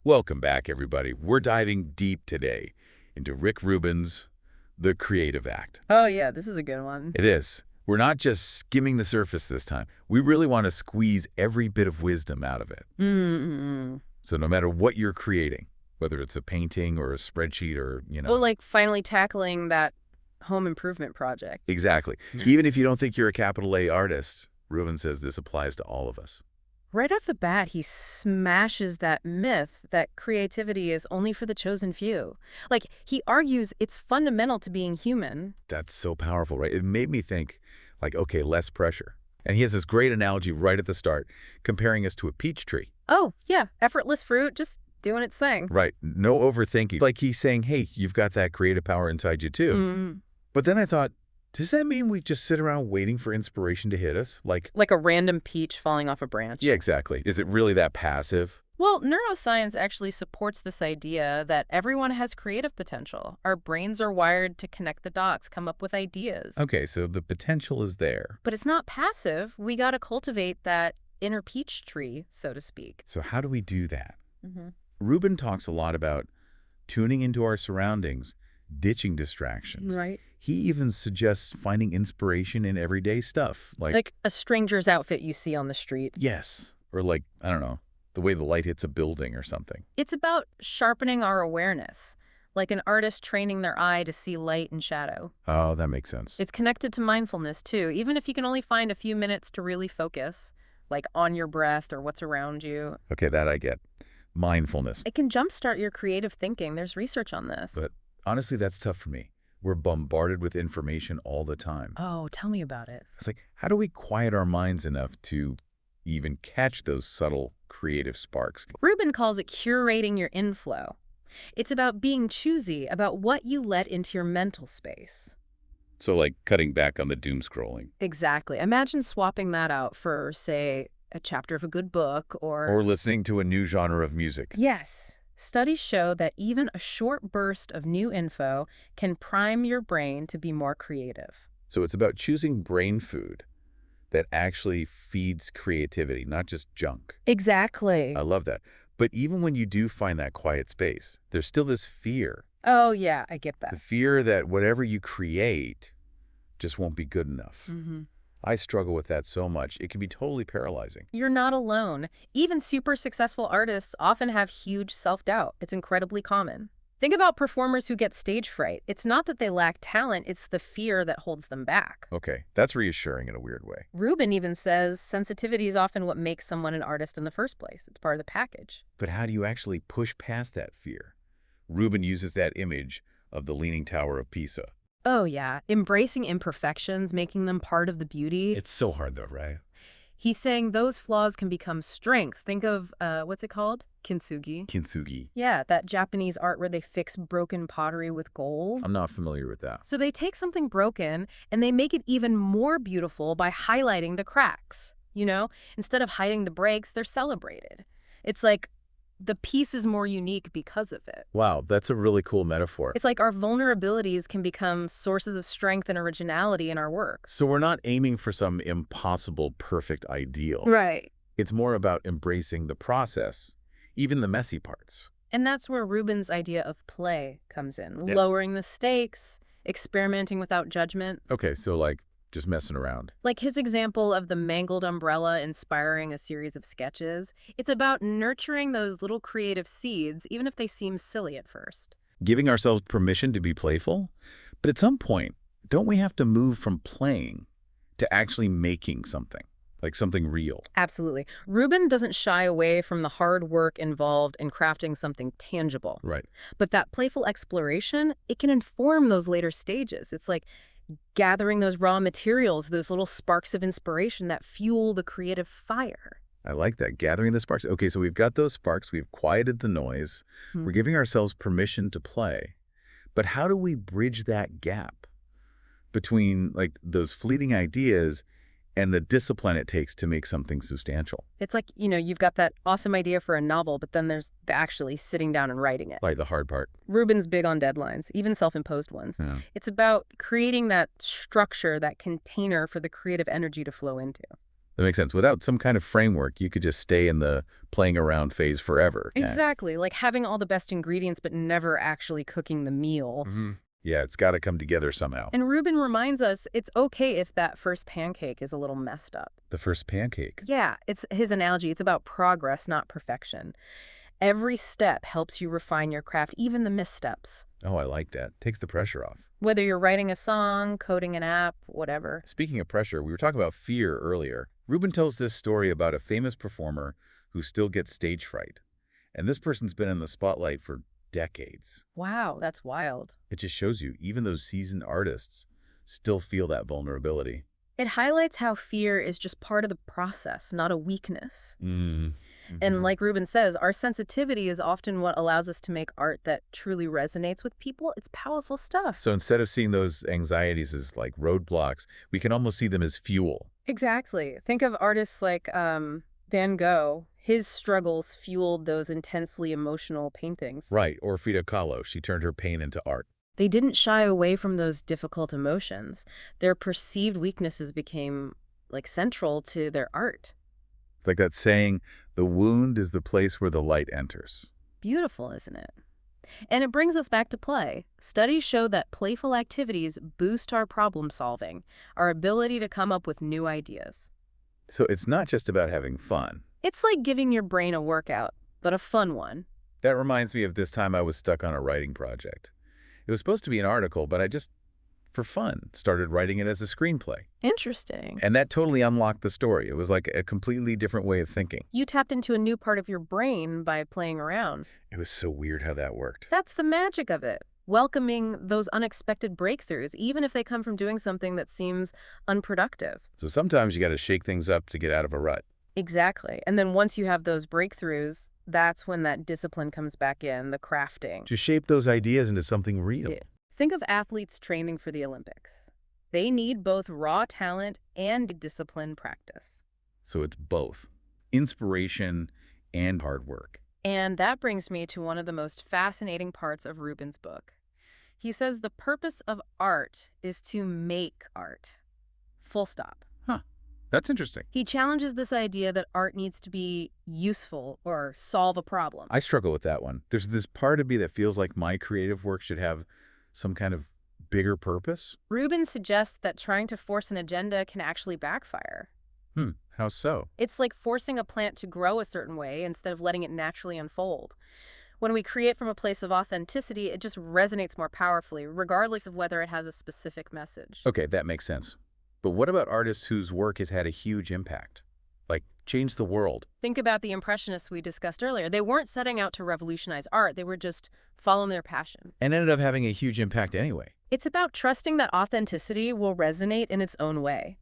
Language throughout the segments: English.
Welcome back, everybody. We're diving deep today into Rick Rubin's The Creative Act. Oh, yeah, this is a good one. It is. We're not just skimming the surface this time. We really want to squeeze every bit of wisdom out of it. Mm-hmm. So no matter what you're creating, whether it's a painting or a spreadsheet or, Well, like finally tackling that home improvement project. Exactly. Even if you don't think you're a capital A artist, Rubin says this applies to all of us. Right off the bat, he smashes that myth that creativity is only for the chosen few. Like, he argues it's fundamental to being human. That's so powerful, right? It made me think, like, okay, less pressure. And he has this great analogy right at the start, comparing us to a peach tree. Oh, yeah, effortless fruit, just doing its thing. Right. No overthinking. Like he's saying, hey, you've got that creative power inside you too. Mm. But then I thought, does that mean we just sit around waiting for inspiration to hit us? Like a random peach falling off a branch. Yeah, exactly. Is it really that passive? Well, neuroscience actually supports this idea that everyone has creative potential. Our brains are wired to connect the dots, come up with ideas. Okay, so the potential is there. But it's not passive. We got to cultivate that inner peach tree, so to speak. So how do we do that? Mm-hmm. Rubin talks a lot about tuning into our surroundings, ditching distractions. Right. He even suggests finding inspiration in everyday stuff. Like a stranger's outfit you see on the street. Yes. Or like, I don't know, the way the light hits a building or something. It's about sharpening our awareness, like an artist training their eye to see light and shadow. Oh, that makes sense. It's connected to mindfulness, too, even if you can only find a few minutes to really focus, like on your breath or what's around you. Okay, that I get. Mindfulness. It can jumpstart your creative thinking. There's research on this. But honestly, that's tough for me. We're bombarded with information all the time. Oh, tell me about it. It's like, how do we quiet our minds enough to even catch those subtle creative sparks? Rubin calls it curating your inflow. It's about being choosy about what you let into your mental space. So like cutting back on the doom scrolling. Exactly. Imagine swapping that out for, say, a chapter of a good book Or listening to a new genre of music. Yes. Studies show that even a short burst of new info can prime your brain to be more creative. So it's about choosing brain food that actually feeds creativity, not just junk. Exactly. I love that. But even when you do find that quiet space, there's still this fear. Oh, yeah, I get The that. fear that whatever you create just won't be good enough. Mm-hmm. I struggle with that so much. It can be totally paralyzing. You're not alone. Even super successful artists often have huge self-doubt. It's incredibly common. Think about performers who get stage fright. It's not that they lack talent, it's the fear that holds them back. Okay, that's reassuring in a weird way. Rubin even says sensitivity is often what makes someone an artist in the first place. It's part of the package. But how do you actually push past that fear? Rubin uses that image of the Leaning Tower of Pisa. Oh, yeah. Embracing imperfections, making them part of the beauty. It's so hard though, right? He's saying those flaws can become strength. Think of, what's it called? Kintsugi. Kintsugi. Yeah, that Japanese art where they fix broken pottery with gold. I'm not familiar with that. So they take something broken and they make it even more beautiful by highlighting the cracks. You know, instead of hiding the breaks, they're celebrated. It's like the piece is more unique because of it. Wow, that's a really cool metaphor. It's like our vulnerabilities can become sources of strength and originality in our work. So we're not aiming for some impossible, perfect ideal. Right. It's more about embracing the process, even the messy parts. And that's where Rubin's idea of play comes in. Yeah. Lowering the stakes, experimenting without judgment. Okay, so like just messing around. Like his example of the mangled umbrella inspiring a series of sketches. It's about nurturing those little creative seeds, even if they seem silly at first. Giving ourselves permission to be playful. But at some point, don't we have to move from playing to actually making something, like something real? Absolutely. Rubin doesn't shy away from the hard work involved in crafting something tangible. Right. But that playful exploration, it can inform those later stages. It's like gathering those raw materials, those little sparks of inspiration that fuel the creative fire. I like that, gathering the sparks. Okay, so we've got those sparks, we've quieted the noise, we're giving ourselves permission to play. But how do we bridge that gap between like those fleeting ideas and the discipline it takes to make something substantial? It's like, you know, you've got that awesome idea for a novel, but then there's the actually sitting down and writing it. Like the hard part. Rubin's big on deadlines, even self-imposed ones. Yeah. It's about creating that structure, that container for the creative energy to flow into. That makes sense. Without some kind of framework, you could just stay in the playing around phase forever. Yeah. Exactly, like having all the best ingredients but never actually cooking the meal. Yeah, it's got to come together somehow. And Rubin reminds us it's okay if that first pancake is a little messed up. The first pancake. Yeah, it's his analogy. It's about progress, not perfection. Every step helps you refine your craft, even the missteps. Oh, I like that. Takes the pressure off. Whether you're writing a song, coding an app, whatever. Speaking of pressure, we were talking about fear earlier. Rubin tells this story about a famous performer who still gets stage fright. And this person's been in the spotlight for decades. Wow, that's wild. It just shows you, even those seasoned artists still feel that vulnerability. It highlights how fear is just part of the process, not a weakness. And like Rubin says, our sensitivity is often what allows us to make art that truly resonates with people. It's powerful stuff. So instead of seeing those anxieties as like roadblocks, we can almost see them as fuel. Exactly. Think of artists like Van Gogh. His struggles fueled those intensely emotional paintings. Right, or Frida Kahlo, she turned her pain into art. They didn't shy away from those difficult emotions. Their perceived weaknesses became like central to their art. It's like that saying, the wound is the place where the light enters. Beautiful, isn't it? And it brings us back to play. Studies show that playful activities boost our problem solving, our ability to come up with new ideas. So it's not just about having fun. It's like giving your brain a workout, but a fun one. That reminds me of this time I was stuck on a writing project. It was supposed to be an article, but I just, for fun, started writing it as a screenplay. Interesting. And that totally unlocked the story. It was like a completely different way of thinking. You tapped into a new part of your brain by playing around. It was so weird how that worked. That's the magic of it. Welcoming those unexpected breakthroughs, even if they come from doing something that seems unproductive. So sometimes you got to shake things up to get out of a rut. Exactly. And then once you have those breakthroughs, that's when that discipline comes back in, the crafting. To shape those ideas into something real. Yeah. Think of athletes training for the Olympics. They need both raw talent and disciplined practice. So it's both inspiration and hard work. And that brings me to one of the most fascinating parts of Rubin's book. He says the purpose of art is to make art. Full stop. Huh. That's interesting. He challenges this idea that art needs to be useful or solve a problem. I struggle with that one. There's this part of me that feels like my creative work should have some kind of bigger purpose. Rubin suggests that trying to force an agenda can actually backfire. How so? It's like forcing a plant to grow a certain way instead of letting it naturally unfold. When we create from a place of authenticity, it just resonates more powerfully, regardless of whether it has a specific message. Okay, that makes sense. But what about artists whose work has had a huge impact? Like, changed the world? Think about the Impressionists we discussed earlier. They weren't setting out to revolutionize art. They were just following their passion. And ended up having a huge impact anyway. It's about trusting that authenticity will resonate in its own way.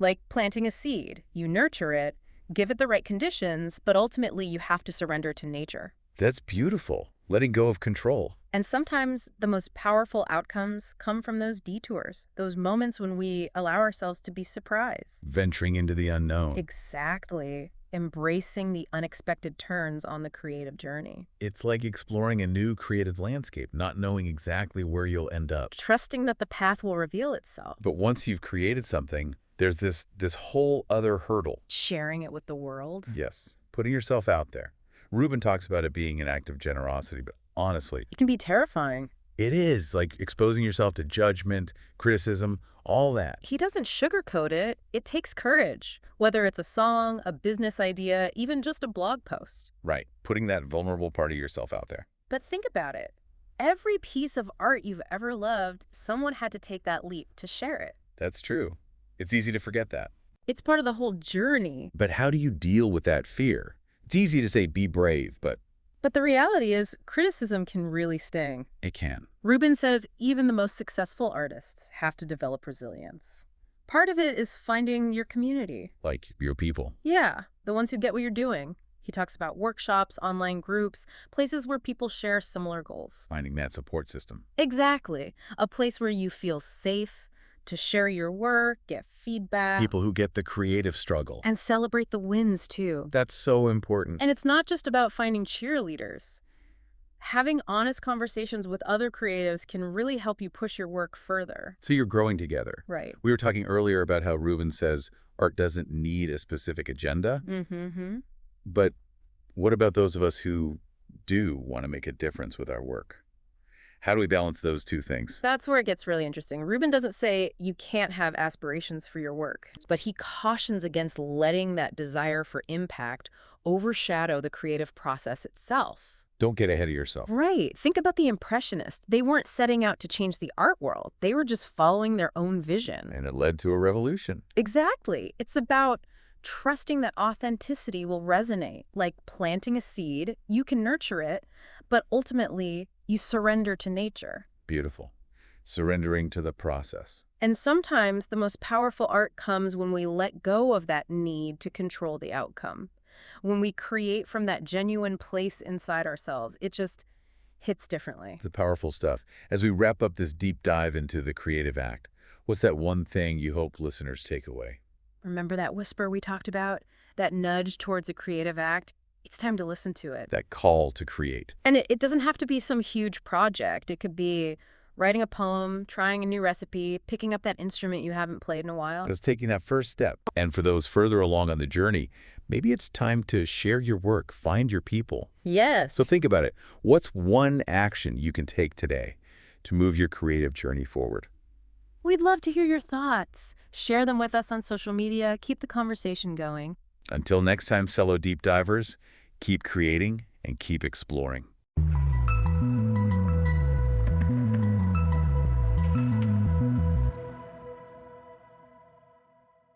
Like planting a seed. You nurture it, give it the right conditions, but ultimately you have to surrender to nature. That's beautiful. Letting go of control. And sometimes the most powerful outcomes come from those detours, those moments when we allow ourselves to be surprised. Venturing into the unknown. Exactly. Embracing the unexpected turns on the creative journey. It's like exploring a new creative landscape, not knowing exactly where you'll end up. Trusting that the path will reveal itself. But once you've created something, there's this whole other hurdle. Sharing it with the world. Yes, putting yourself out there. Rubin talks about it being an act of generosity, but honestly, It can be terrifying. it is like exposing yourself to judgment, criticism, all that. He doesn't sugarcoat it. It takes courage, whether it's a song, a business idea, even just a blog post. Right, putting that vulnerable part of yourself out there. But think about it. Every piece of art you've ever loved, someone had to take that leap to share it. That's true. It's easy to forget that. It's part of the whole journey. But how do you deal with that fear? It's easy to say be brave, but But the reality is, criticism can really sting. it can. Rubin says even the most successful artists have to develop resilience. Part of it is finding your community. Like your people. Yeah, the ones who get what you're doing. He talks about workshops, online groups, places where people share similar goals. Finding that support system. Exactly. A place where you feel safe to share your work, get feedback, People who get the creative struggle. and celebrate the wins too. That's so important. And it's not just about finding cheerleaders. Having honest conversations with other creatives can really help you push your work further. So you're growing together. Right. We were talking earlier about how Rubin says art doesn't need a specific agenda, Mm-hmm. but what about those of us who do want to make a difference with our work? How do we balance those two things? That's where it gets really interesting. Rubin doesn't say you can't have aspirations for your work, but he cautions against letting that desire for impact overshadow the creative process itself. Don't get ahead of yourself. Right. Think about the Impressionists. They weren't setting out to change the art world. They were just following their own vision. And it led to a revolution. Exactly. It's about trusting that authenticity will resonate, like planting a seed. You can nurture it, but ultimately you surrender to nature. Beautiful. Surrendering to the process. And sometimes the most powerful art comes when we let go of that need to control the outcome. When we create from that genuine place inside ourselves, it just hits differently. The powerful stuff. As we wrap up this deep dive into the creative act, what's that one thing you hope listeners take away? Remember that whisper we talked about? That nudge towards a creative act? It's time to listen to it. That call to create. And it doesn't have to be some huge project. It could be writing a poem, trying a new recipe, picking up that instrument you haven't played in a while. That's taking that first step. And for those further along on the journey, maybe it's time to share your work, find your people. Yes. So think about it. What's one action you can take today to move your creative journey forward? We'd love to hear your thoughts. Share them with us on social media. Keep the conversation going. Until next time, fellow deep divers, keep creating and keep exploring.